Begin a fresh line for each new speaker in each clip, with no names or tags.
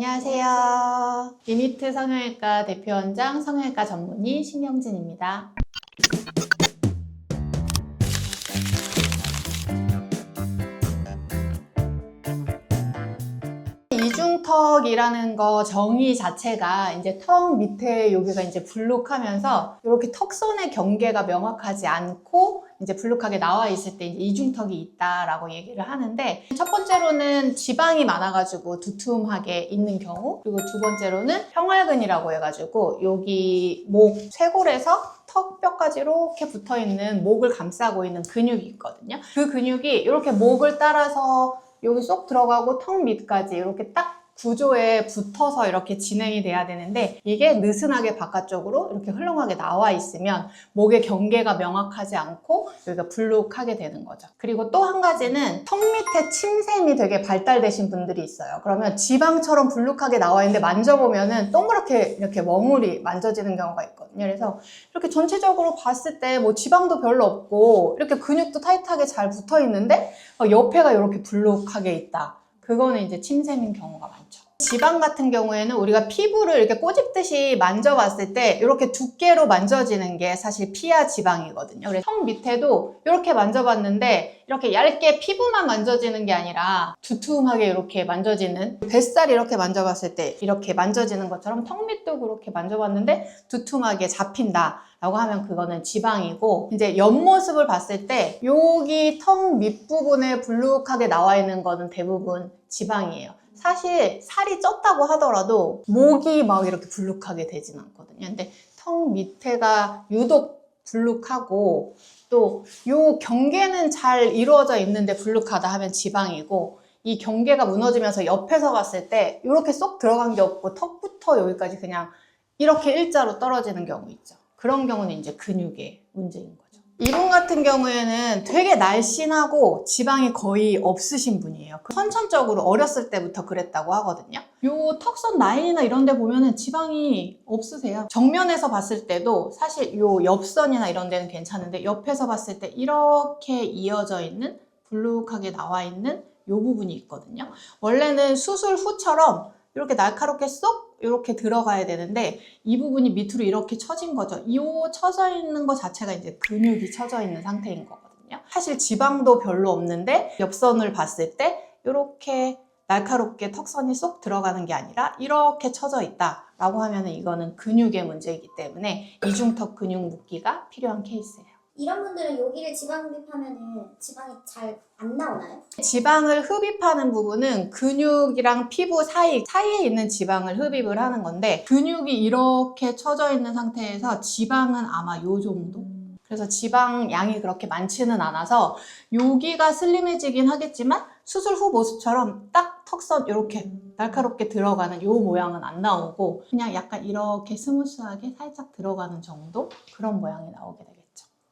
안녕하세요. 리미트 성형외과 대표원장 성형외과 전문의 신경진입니다. 이중턱이라는 거 정의 자체가 이제 턱 밑에 여기가 이제 불룩하면서 이렇게 턱선의 경계가 명확하지 않고 이제 불룩하게 나와 있을 때 이제 이중턱이 있다라고 얘기를 하는데, 첫 번째로는 지방이 많아가지고 두툼하게 있는 경우, 그리고 두 번째로는 평활근이라고 해가지고 여기 목 쇄골에서 턱뼈까지 이렇게 붙어있는 목을 감싸고 있는 근육이 있거든요. 그 근육이 이렇게 목을 따라서 여기 쏙 들어가고 턱 밑까지 이렇게 딱 구조에 붙어서 이렇게 진행이 돼야 되는데, 이게 느슨하게 바깥쪽으로 이렇게 흘렁하게 나와 있으면 목의 경계가 명확하지 않고 여기가 불룩하게 되는 거죠. 그리고 또 한 가지는 턱 밑에 침샘이 되게 발달되신 분들이 있어요. 그러면 지방처럼 불룩하게 나와 있는데 만져보면은 동그랗게 이렇게 멍울이 만져지는 경우가 있거든요. 그래서 이렇게 전체적으로 봤을 때 뭐 지방도 별로 없고 이렇게 근육도 타이트하게 잘 붙어 있는데 옆에가 이렇게 불룩하게 있다. 그거는 이제 침샘인 경우가 많죠. 지방 같은 경우에는 우리가 피부를 이렇게 꼬집듯이 만져봤을 때 이렇게 두께로 만져지는 게 사실 피하 지방이거든요. 그래서 턱 밑에도 이렇게 만져봤는데 이렇게 얇게 피부만 만져지는 게 아니라 두툼하게 이렇게 만져지는, 뱃살 이렇게 만져봤을 때 이렇게 만져지는 것처럼 턱 밑도 그렇게 만져봤는데 두툼하게 잡힌다 라고 하면 그거는 지방이고, 이제 옆모습을 봤을 때 여기 턱 밑부분에 불룩하게 나와 있는 거는 대부분 지방이에요. 사실 살이 쪘다고 하더라도 목이 막 이렇게 불룩하게 되진 않거든요. 근데 턱 밑에가 유독 불룩하고 또 요 경계는 잘 이루어져 있는데 불룩하다 하면 지방이고, 이 경계가 무너지면서 옆에서 봤을 때 이렇게 쏙 들어간 게 없고 턱부터 여기까지 그냥 이렇게 일자로 떨어지는 경우 있죠. 그런 경우는 이제 근육의 문제인 거죠. 이분 같은 경우에는 되게 날씬하고 지방이 거의 없으신 분이에요. 선천적으로 어렸을 때부터 그랬다고 하거든요. 요 턱선 라인이나 이런 데 보면은 지방이 없으세요. 정면에서 봤을 때도 사실 요 옆선이나 이런 데는 괜찮은데 옆에서 봤을 때 이렇게 이어져 있는, 불룩하게 나와 있는 요 부분이 있거든요. 원래는 수술 후처럼 이렇게 날카롭게 쏙 이렇게 들어가야 되는데 이 부분이 밑으로 이렇게 처진 거죠. 이 처져 있는 거 자체가 이제 근육이 처져 있는 상태인 거거든요. 사실 지방도 별로 없는데 옆선을 봤을 때 이렇게 날카롭게 턱선이 쏙 들어가는 게 아니라 이렇게 처져 있다라고 하면 이거는 근육의 문제이기 때문에 이중턱 근육 묶기가 필요한 케이스예요.
이런 분들은 여기를 지방 흡입하면은 지방이 잘 안 나오나요?
지방을 흡입하는 부분은 근육이랑 피부 사이에 있는 지방을 흡입을 하는 건데, 근육이 이렇게 처져 있는 상태에서 지방은 아마 요 정도? 그래서 지방 양이 그렇게 많지는 않아서 여기가 슬림해지긴 하겠지만 수술 후 모습처럼 딱 턱선 이렇게 날카롭게 들어가는 요 모양은 안 나오고 그냥 약간 이렇게 스무스하게 살짝 들어가는 정도? 그런 모양이 나오게 되겠죠.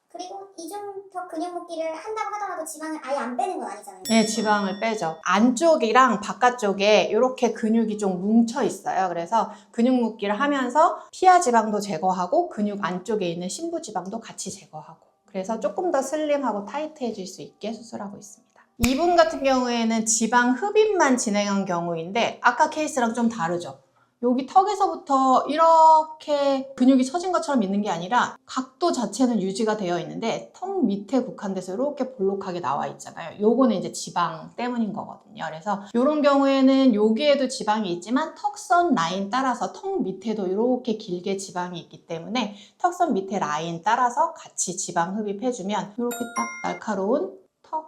그리고 이중턱 근육 묶기를 한다고 하더라도 지방을 아예 안 빼는 건 아니잖아요.
네, 지방을 빼죠. 안쪽이랑 바깥쪽에 이렇게 근육이 좀 뭉쳐 있어요. 그래서 근육 묶기를 하면서 피하 지방도 제거하고 근육 안쪽에 있는 심부 지방도 같이 제거하고, 그래서 조금 더 슬림하고 타이트해질 수 있게 수술하고 있습니다. 이분 같은 경우에는 지방 흡입만 진행한 경우인데 아까 케이스랑 좀 다르죠. 여기 턱에서부터 이렇게 근육이 처진 것처럼 있는 게 아니라 각도 자체는 유지가 되어 있는데 턱 밑에 국한돼서 이렇게 볼록하게 나와 있잖아요. 요거는 이제 지방 때문인 거거든요. 그래서 이런 경우에는 여기에도 지방이 있지만 턱선 라인 따라서 턱 밑에도 이렇게 길게 지방이 있기 때문에 턱선 밑에 라인 따라서 같이 지방 흡입해주면 이렇게 딱 날카로운 턱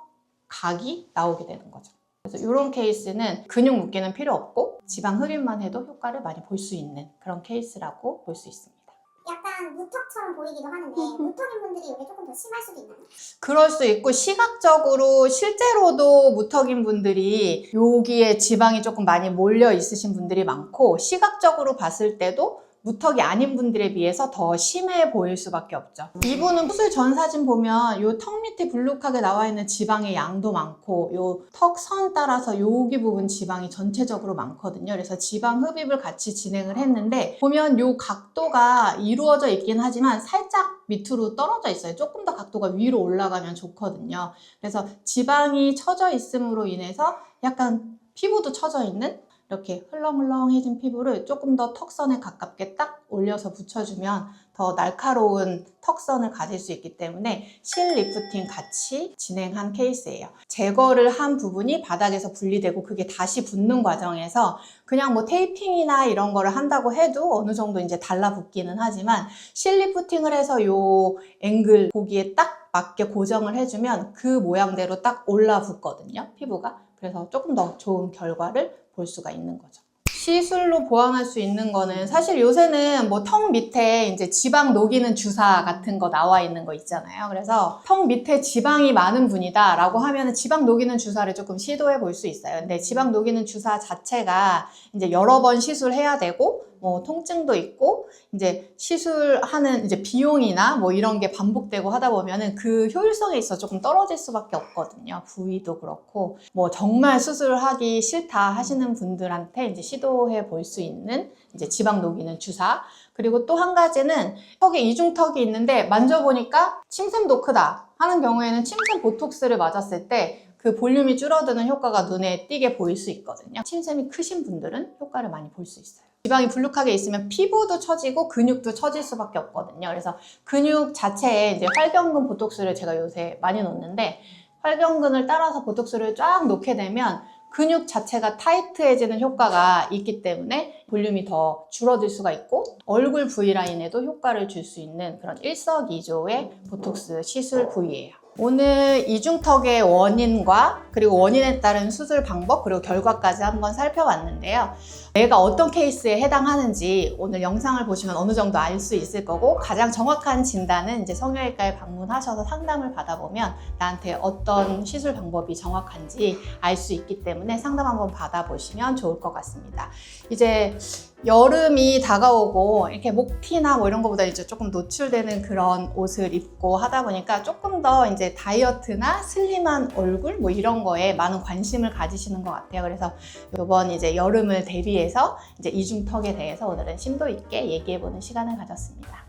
각이 나오게 되는 거죠. 그래서 이런 케이스는 근육 묶기는 필요 없고 지방 흡입만 해도 효과를 많이 볼 수 있는 그런 케이스라고 볼 수 있습니다.
약간 무턱처럼 보이기도 하는데 무턱인 분들이 이게 조금 더 심할 수도 있나요?
그럴 수 있고, 시각적으로 실제로도 무턱인 분들이 여기에 지방이 조금 많이 몰려 있으신 분들이 많고, 시각적으로 봤을 때도 무턱이 아닌 분들에 비해서 더 심해 보일 수밖에 없죠. 이분은 수술 전 사진 보면 요 턱 밑에 불룩하게 나와 있는 지방의 양도 많고 요 턱선 따라서 여기 부분 지방이 전체적으로 많거든요. 그래서 지방 흡입을 같이 진행을 했는데 보면 요 각도가 이루어져 있긴 하지만 살짝 밑으로 떨어져 있어요. 조금 더 각도가 위로 올라가면 좋거든요. 그래서 지방이 처져 있음으로 인해서 약간 피부도 처져 있는 이렇게 흘렁흘렁해진 피부를 조금 더 턱선에 가깝게 딱 올려서 붙여주면 더 날카로운 턱선을 가질 수 있기 때문에 실 리프팅 같이 진행한 케이스예요. 제거를 한 부분이 바닥에서 분리되고 그게 다시 붙는 과정에서 그냥 뭐 테이핑이나 이런 거를 한다고 해도 어느 정도 이제 달라붙기는 하지만 실 리프팅을 해서 요 앵글 보기에 딱 맞게 고정을 해주면 그 모양대로 딱 올라붙거든요, 피부가. 그래서 조금 더 좋은 결과를 볼 수가 있는 거죠. 시술로 보완할 수 있는 거는 사실 요새는 뭐 턱 밑에 이제 지방 녹이는 주사 같은 거 나와 있는 거 있잖아요. 그래서 턱 밑에 지방이 많은 분이다 라고 하면 지방 녹이는 주사를 조금 시도해 볼 수 있어요. 근데 지방 녹이는 주사 자체가 이제 여러 번 시술해야 되고 뭐 통증도 있고 이제 시술하는 이제 비용이나 뭐 이런 게 반복되고 하다 보면은 그 효율성에 있어 조금 떨어질 수밖에 없거든요. 부위도 그렇고 뭐 정말 수술하기 싫다 하시는 분들한테 이제 시도해 볼 수 있는 이제 지방 녹이는 주사. 그리고 또 한 가지는 턱에 이중턱이 있는데 만져보니까 침샘도 크다 하는 경우에는 침샘 보톡스를 맞았을 때 그 볼륨이 줄어드는 효과가 눈에 띄게 보일 수 있거든요. 침샘이 크신 분들은 효과를 많이 볼 수 있어요. 지방이 불룩하게 있으면 피부도 처지고 근육도 처질 수밖에 없거든요. 그래서 근육 자체에 이제 활경근 보톡스를 제가 요새 많이 놓는데 활경근을 따라서 보톡스를 쫙 놓게 되면 근육 자체가 타이트해지는 효과가 있기 때문에 볼륨이 더 줄어들 수가 있고 얼굴 V라인에도 효과를 줄 수 있는 그런 일석이조의 보톡스 시술 부위예요. 오늘 이중턱의 원인과 그리고 원인에 따른 수술 방법 그리고 결과까지 한번 살펴봤는데요. 내가 어떤 케이스에 해당하는지 오늘 영상을 보시면 어느 정도 알 수 있을 거고 가장 정확한 진단은 이제 성형외과에 방문하셔서 상담을 받아보면 나한테 어떤 시술 방법이 정확한지 알 수 있기 때문에 상담 한번 받아보시면 좋을 것 같습니다. 이제 여름이 다가오고 이렇게 목티나 뭐 이런 거보다 이제 조금 노출되는 그런 옷을 입고 하다 보니까 조금 더 이제 다이어트나 슬림한 얼굴 뭐 이런 거에 많은 관심을 가지시는 것 같아요. 그래서 이번 이제 여름을 대비해서 이제 이중턱에 대해서 오늘은 심도 있게 얘기해보는 시간을 가졌습니다.